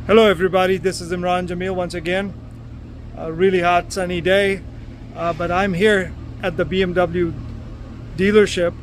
Hello everybody, this is Imran Jamil once again. A really hot sunny day, but I'm here at the BMW dealership,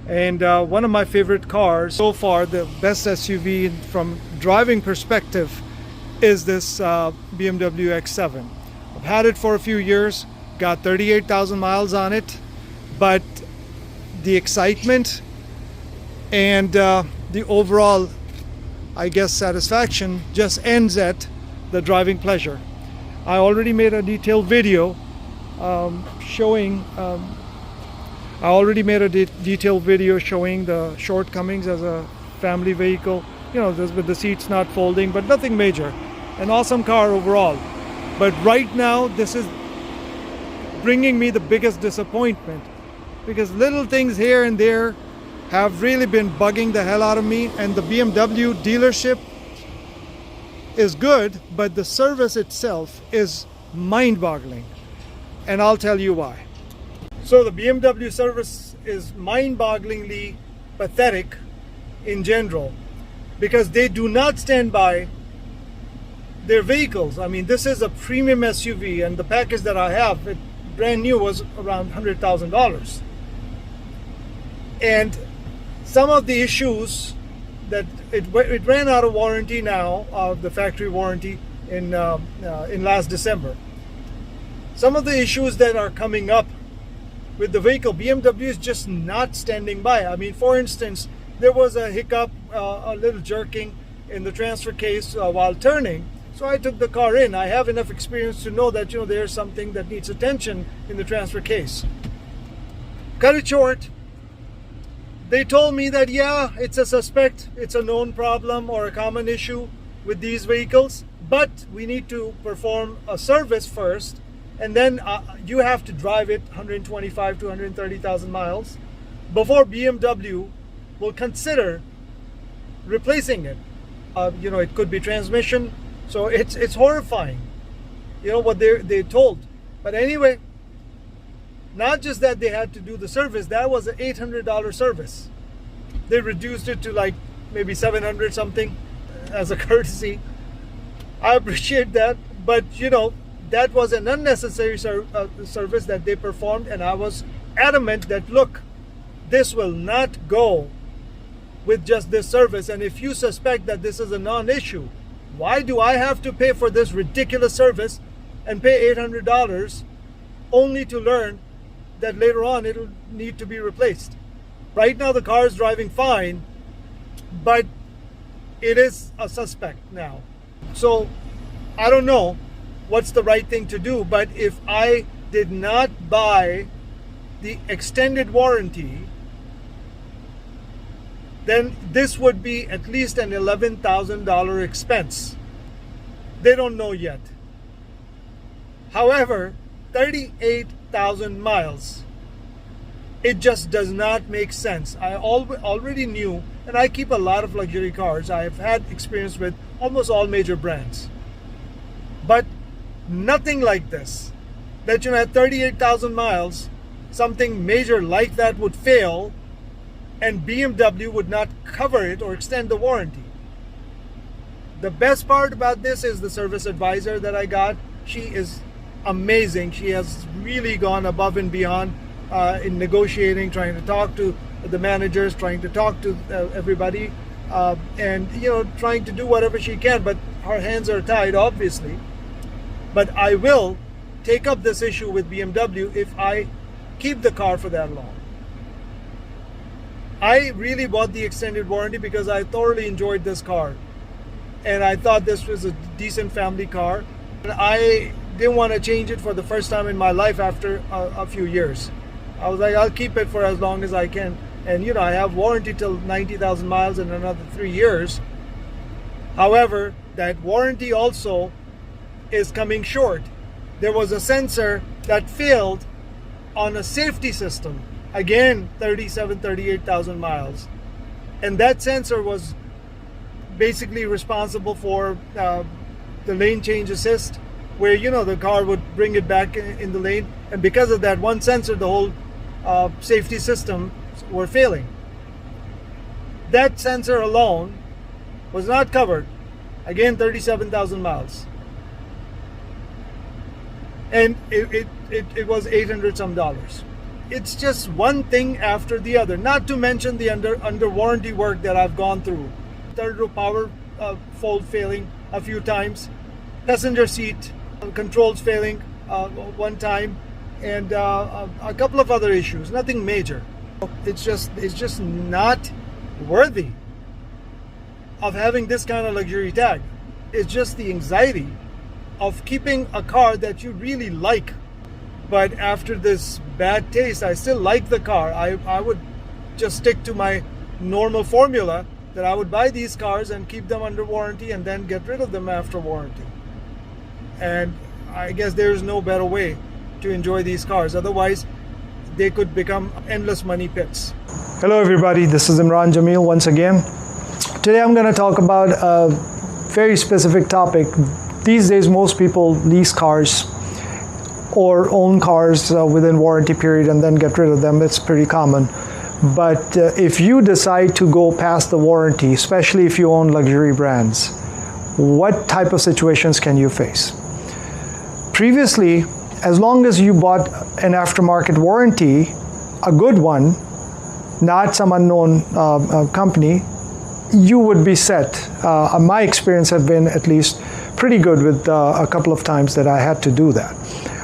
and one of my favorite cars so far, the best SUV from driving perspective, is this BMW X7. I've had it for a few years, got 38,000 miles on it, but the excitement and the overall, I guess, satisfaction just ends at the driving pleasure. I already made a detailed video showing the shortcomings as a family vehicle. You know, with the seats not folding, but nothing major. An awesome car overall. But right now, this is bringing me the biggest disappointment, because little things here and there have really been bugging the hell out of me. And the BMW dealership is good, but the service itself is mind-boggling, and I'll tell you why. So the BMW service is mind-bogglingly pathetic in general, because they do not stand by their vehicles. I mean, this is a premium SUV, and the package that I have, it brand new, was around $100,000. And some of the issues that it ran out of warranty now, of the factory warranty in last December. Some of the issues that are coming up with the vehicle, BMW is just not standing by. I mean, for instance, there was a hiccup, a little jerking in the transfer case while turning. So I took the car in. I have enough experience to know that, there's something that needs attention in the transfer case. Cut it short. They told me that, yeah, it's a suspect, it's a known problem or a common issue with these vehicles, but we need to perform a service first, and then you have to drive it 125 to 130,000 miles before BMW will consider replacing it. It could be transmission, so it's horrifying, what they told. But anyway, not just that they had to do the service, that was an $800 service. They reduced it to like maybe 700 something as a courtesy. I appreciate that, but that was an unnecessary service that they performed, and I was adamant that, look, this will not go with just this service, and if you suspect that this is a non-issue, why do I have to pay for this ridiculous service and pay $800 only to learn that later on it'll need to be replaced? Right now the car is driving fine, but it is a suspect now. So I don't know what's the right thing to do, but if I did not buy the extended warranty, then this would be at least an $11,000 expense. They don't know yet. However, 38,000 miles, it just does not make sense. I already knew, and I keep a lot of luxury cars. I've had experience with almost all major brands, but nothing like this. That at 38,000 miles, something major like that would fail, and BMW would not cover it or extend the warranty. The best part about this is the service advisor that I got. She is amazing. She has really gone above and beyond in negotiating, trying to talk to the managers, trying to talk to everybody, and trying to do whatever she can, but her hands are tied, obviously. But I will take up this issue with BMW if I keep the car for that long. I really bought the extended warranty because I thoroughly enjoyed this car, and I thought this was a decent family car, and I didn't want to change it for the first time in my life after a few years. I was like, I'll keep it for as long as I can, and I have warranty till 90,000 miles and another 3 years. However, that warranty also is coming short. There was a sensor that failed on a safety system, again 38,000 miles, and that sensor was basically responsible for the lane change assist, where the car would bring it back in the lane, and because of that one sensor, the whole safety system were failing. That sensor alone was not covered Again, 37,000 miles. And it was $800 some. It's just one thing after the other, not to mention the under warranty work that I've gone through. Third row power fold failing a few times, passenger seat controls failing one time, and a couple of other issues, nothing major. It's just not worthy of having this kind of luxury tag. It's just the anxiety of keeping a car that you really like. But after this bad taste, I still like the car. I would just stick to my normal formula that I would buy these cars and keep them under warranty and then get rid of them after warranty. And I guess there's no better way to enjoy these cars. Otherwise, they could become endless money pits. Hello everybody, this is Imran Jamil once again. Today I'm going to talk about a very specific topic. These days most people lease cars or own cars within warranty period and then get rid of them. It's pretty common. But if you decide to go past the warranty, especially if you own luxury brands, what type of situations can you face? Previously, as long as you bought an aftermarket warranty, a good one, not some unknown company, you would be set. My experience has been at least pretty good with a couple of times that I had to do that.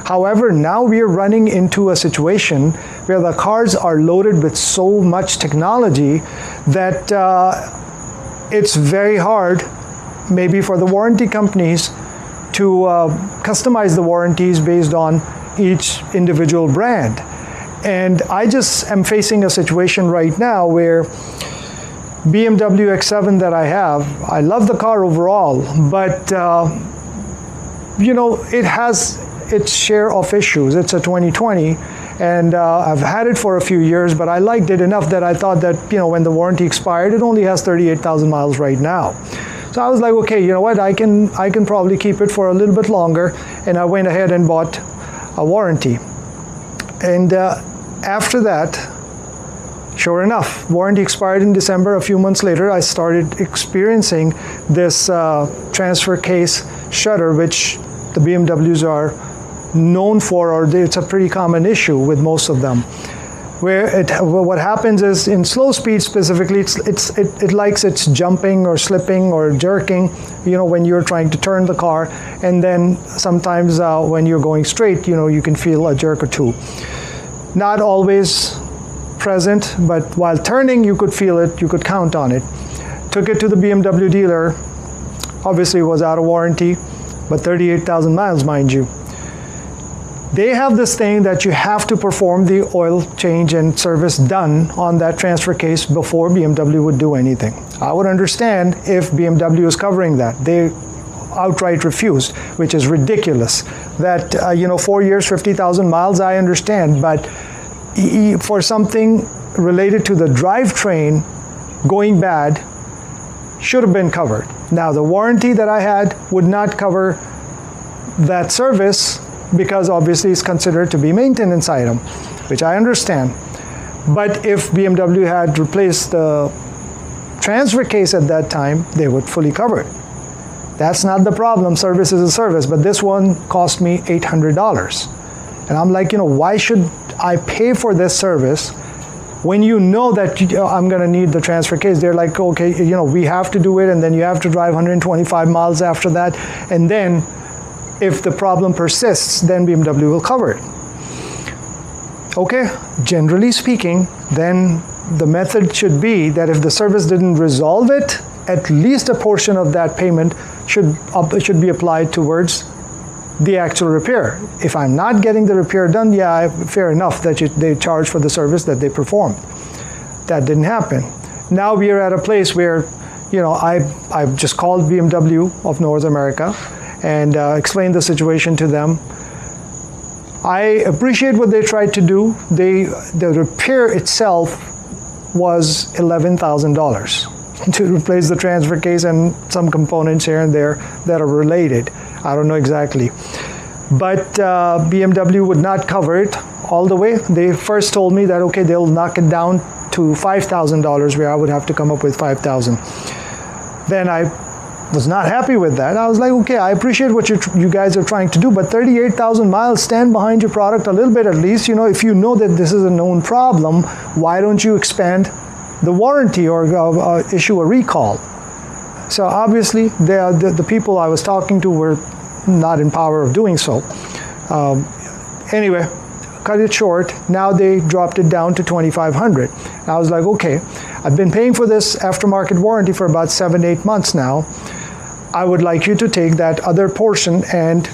However, now we are running into a situation where the cars are loaded with so much technology that it's very hard, maybe for the warranty companies, to customize the warranties based on each individual brand. And I just am facing a situation right now where BMW X7 that I have, I love the car overall, but you know, it has its share of issues. It's a 2020, and I've had it for a few years, but I liked it enough that I thought that, you know, when the warranty expired, it only has 38,000 miles right now. So I was like, okay, you know what, I can probably keep it for a little bit longer, and I went ahead and bought a warranty. And after that, sure enough, warranty expired in December. A few months later, I started experiencing this transfer case shutter, which the BMWs are known for, or it's a pretty common issue with most of them. Where what happens is, in slow speed specifically, it likes its jumping or slipping or jerking, you know, when you're trying to turn the car, and then sometimes when you're going straight, you know, you can feel a jerk or two. Not always present, but while turning, you could feel it, you could count on it. Took it to the BMW dealer. Obviously, it was out of warranty, but 38,000 miles, mind you. They have this thing that you have to perform the oil change and service done on that transfer case before BMW would do anything. I would understand if BMW is covering that. They outright refused, which is ridiculous. That, you know, 4 years, 50,000 miles, I understand, but for something related to the drivetrain going bad, should have been covered. Now, the warranty that I had would not cover that service, because obviously it's considered to be maintenance item, which I understand. But if BMW had replaced the transfer case at that time, they would fully cover it. That's not the problem. Service is a service, but this one cost me $800. And I'm like, you know, why should I pay for this service when you know that I'm going to need the transfer case? They're like, okay, you know, we have to do it, and then you have to drive 125 miles after that, and then if the problem persists, then BMW will cover it. Okay, generally speaking, then the method should be that if the service didn't resolve it, at least a portion of that payment should be applied towards the actual repair. If I'm not getting the repair done, yeah, fair enough that they charge for the service that they performed. That didn't happen. Now we are at a place where, you know, I've just called BMW of North America and explained the situation to them. I appreciate what they tried to do. The repair itself was $11,000 to replace the transfer case and some components here and there that are related. I don't know exactly. But BMW would not cover it all the way. They first told me that, okay, they'll knock it down to $5,000, where I would have to come up with $5,000. Then I was not happy with that. I was like, okay, I appreciate what you guys are trying to do, but 38,000 miles, stand behind your product a little bit at least. You know, if you know that this is a known problem, why don't you expand the warranty or issue a recall? So obviously, the people I was talking to were not in power of doing so. Anyway, cut it short, now they dropped it down to $2,500. I was like, okay, I've been paying for this aftermarket warranty for about 7-8 months now. I would like you to take that other portion and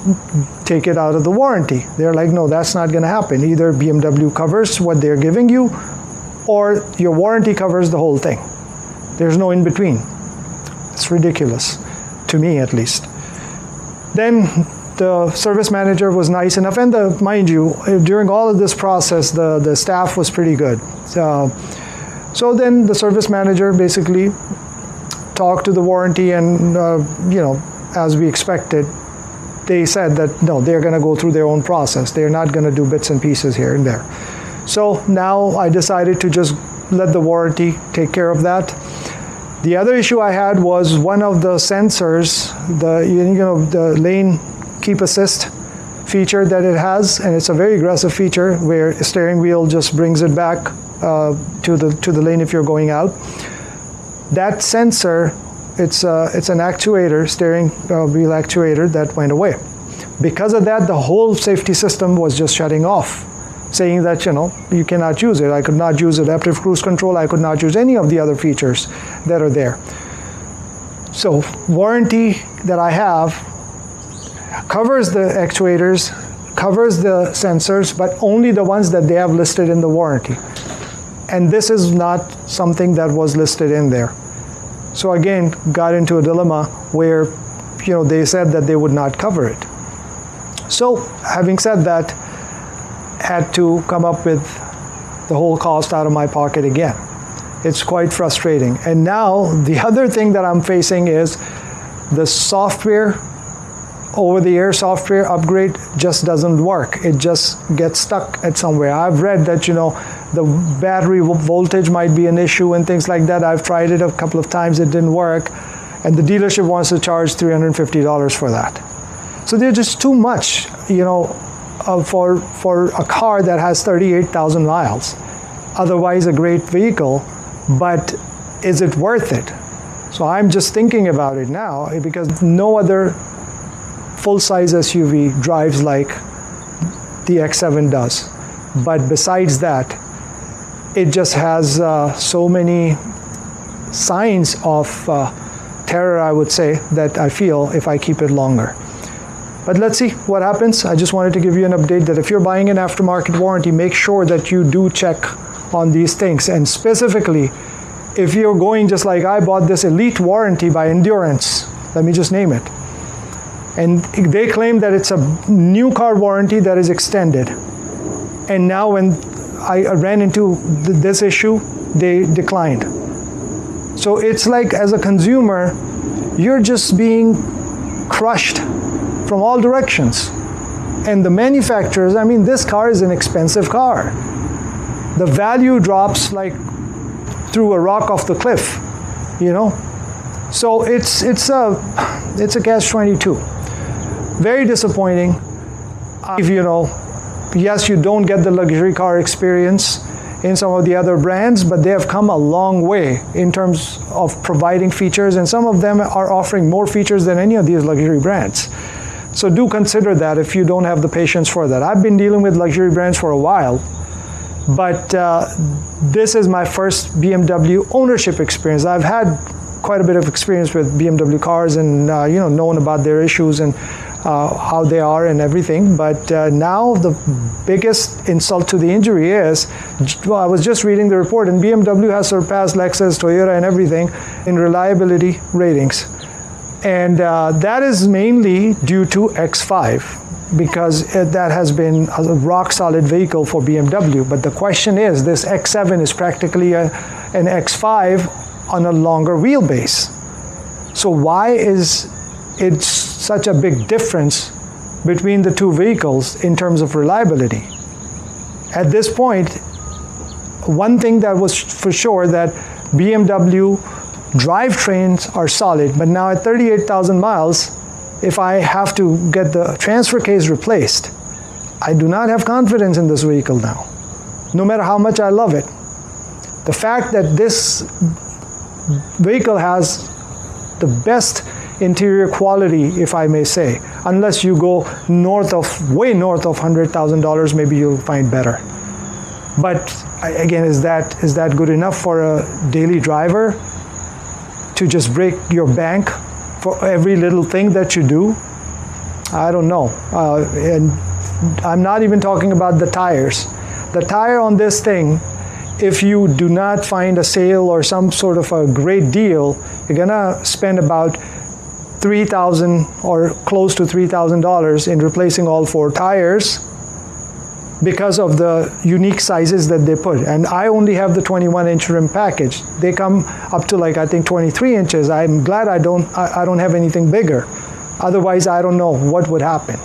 take it out of the warranty. They're like, no, that's not going to happen. Either BMW covers what they're giving you, or your warranty covers the whole thing. There's no in between. It's ridiculous, to me at least. Then the service manager was nice enough, and mind you, during all of this process, the staff was pretty good. So then the service manager basically talked to the warranty, and you know, as we expected, they said that no, they're going to go through their own process. They're not going to do bits and pieces here and there. So now I decided to just let the warranty take care of that. The other issue I had was one of the sensors, the lane keep assist feature that it has, and it's a very aggressive feature where the steering wheel just brings it back to the lane if you're going out. That sensor, it's an actuator, steering wheel actuator that went away. Because of that, the whole safety system was just shutting off, saying that, you know, you cannot use it. I could not use adaptive cruise control. I could not use any of the other features that are there. So warranty that I have covers the actuators, covers the sensors, but only the ones that they have listed in the warranty. And this is not something that was listed in there. So again, got into a dilemma where, you know, they said that they would not cover it. So having said that, had to come up with the whole cost out of my pocket again. It's quite frustrating. And now the other thing that I'm facing is the software, over-the-air software upgrade just doesn't work. It just gets stuck at somewhere. I've read that, you know, the battery voltage might be an issue and things like that. I've tried it a couple of times, it didn't work, and the dealership wants to charge $350 for that. So they're just too much, you know, for a car that has 38,000 miles. Otherwise a great vehicle, but is it worth it? So I'm just thinking about it now, because no other full-size SUV drives like the X7 does. But besides that, it just has so many signs of terror, I would say, that I feel if I keep it longer. But let's see what happens. I just wanted to give you an update that if you're buying an aftermarket warranty, make sure that you do check on these things. And specifically, if you're going just like I bought this Elite warranty by Endurance, let me just name it. And they claim that it's a new car warranty that is extended. And now when I ran into this issue, they declined. So it's like, as a consumer, you're just being crushed from all directions. And the manufacturers, I mean, this car is an expensive car. The value drops like through a rock off the cliff, you know? So it's a catch-22. Very disappointing. You know, yes, you don't get the luxury car experience in some of the other brands, but they have come a long way in terms of providing features, and some of them are offering more features than any of these luxury brands. So do consider that if you don't have the patience for that. I've been dealing with luxury brands for a while, but this is my first BMW ownership experience. I've had quite a bit of experience with BMW cars and you know, known about their issues and how they are and everything, but now the biggest insult to the injury is, well, I was just reading the report, and BMW has surpassed Lexus, Toyota, and everything in reliability ratings. And that is mainly due to X5, because that has been a rock-solid vehicle for BMW. But the question is, this X7 is practically an X5 on a longer wheelbase. So why is it such a big difference between the two vehicles in terms of reliability? At this point, one thing that was for sure, that BMW drivetrains are solid, but now at 38,000 miles, if I have to get the transfer case replaced, I do not have confidence in this vehicle now, no matter how much I love it. The fact that this vehicle has the best interior quality, if I may say, unless you go way north of $100,000, maybe you'll find better. But again, is that good enough for a daily driver to just break your bank for every little thing that you do? I don't know. And I'm not even talking about the tires. The tire on this thing, if you do not find a sale or some sort of a great deal, you're gonna spend about $3,000 or close to $3,000 in replacing all 4 tires because of the unique sizes that they put. And I only have the 21-inch rim package. They come up to like, I think 23 inches. I'm glad I don't have anything bigger. Otherwise, I don't know what would happen.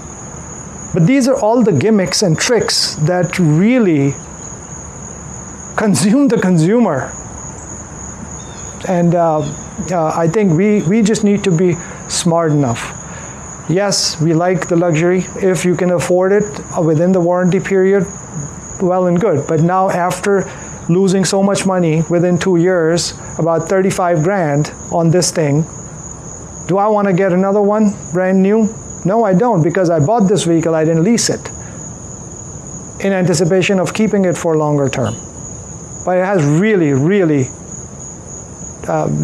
But these are all the gimmicks and tricks that really consume the consumer. And I think we just need to be smart enough. Yes, we like the luxury. If you can afford it within the warranty period, well and good. But now after losing so much money within 2 years, about 35 grand on this thing, do I want to get another one brand new? No, I don't, because I bought this vehicle, I didn't lease it in anticipation of keeping it for longer term. But it has really, really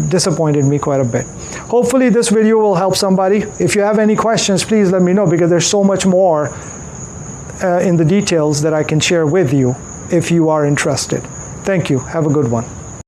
disappointed me quite a bit. Hopefully this video will help somebody. If you have any questions, please let me know, because there's so much more in the details that I can share with you if you are interested. Thank you. Have a good one.